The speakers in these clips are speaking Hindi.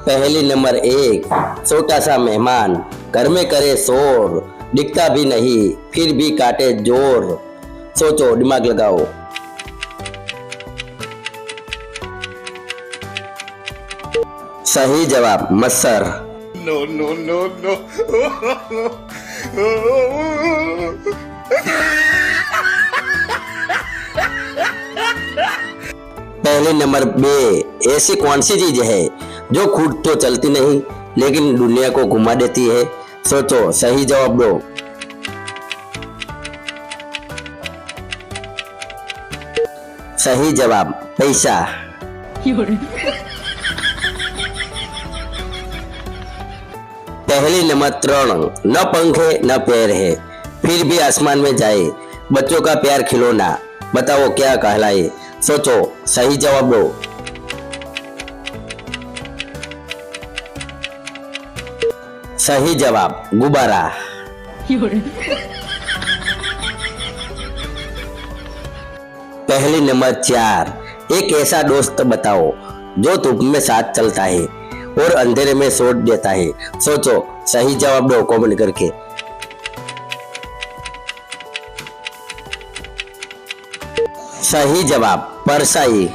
पहली नंबर एक, छोटा सा मेहमान घर में करे शोर, दिखता भी नहीं फिर भी काटे जोर। सोचो, दिमाग लगाओ। सही जवाब मच्छर। No, no, no, no. पहले नंबर बे, ऐसी कौन सी चीज है जो खुद तो चलती नहीं लेकिन दुनिया को घुमा देती है। सोचो, सही जवाब दो। सही जवाब पैसा। पहली नंबर त्रण, न पंख है न पैर है फिर भी आसमान में जाए, बच्चों का प्यार खिलौना, बताओ क्या कहलाए। सोचो, सही जवाब दो। सही जवाब गुब्बारा। पहली नंबर चार, एक ऐसा दोस्त बताओ जो धूप में साथ चलता है और अंधेरे में छोड़ देता है। सोचो, सही जवाब दो कमेंट करके। सही जवाब परछाई।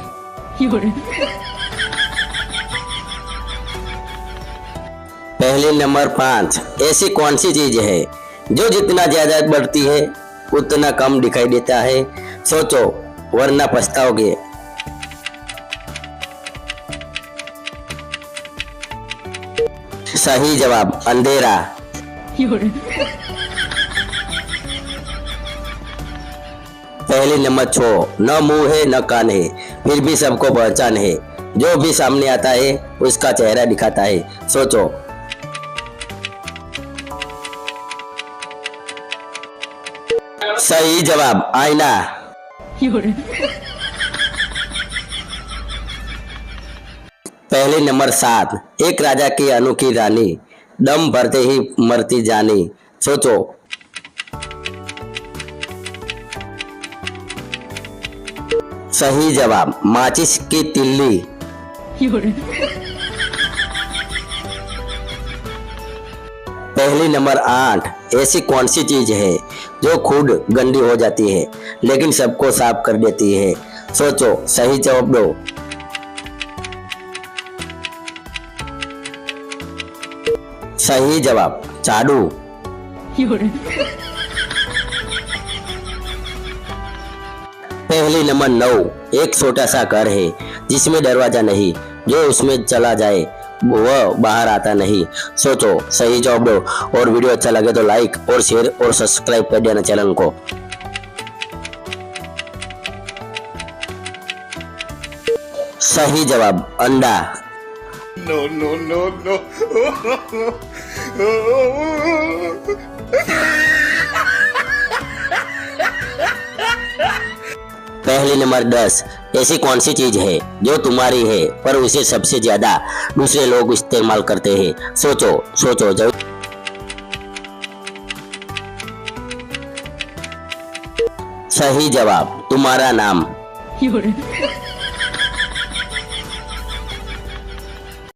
पहले नंबर पाँच, ऐसी कौन सी चीज है जो जितना ज्यादा बढ़ती है उतना कम दिखाई देता है। सोचो वरना पछताओगे। सही जवाब अंधेरा। पहले नंबर छो, न मुंह है न कान है फिर भी सबको पहचान है, जो भी सामने आता है उसका चेहरा दिखाता है। सोचो। सही जवाब आईना। पहले नंबर सात, एक राजा की अनोखी रानी, दम भरते ही मरती जानी। सोचो। सही जवाब माचिस की तिल्ली। पहली नंबर आठ, ऐसी कौन सी चीज है जो खुद गंदी हो जाती है लेकिन सबको साफ कर देती है। सोचो, सही जवाब दो। सही जवाब झाड़ू। पहली नंबर नौ, एक छोटा सा घर है जिसमें दरवाजा नहीं, जो उसमें चला जाए वह बाहर आता नहीं। सोचो, सही जवाब दो। और वीडियो अच्छा लगे तो लाइक और शेयर और सब्सक्राइब कर देना चैनल को। सही जवाब अंडा। No, no, no, no. पहली नंबर 10, ऐसी कौन सी चीज है जो तुम्हारी है पर उसे सबसे ज्यादा दूसरे लोग इस्तेमाल करते हैं। सोचो सोचो जरूर। सही जवाब तुम्हारा नाम।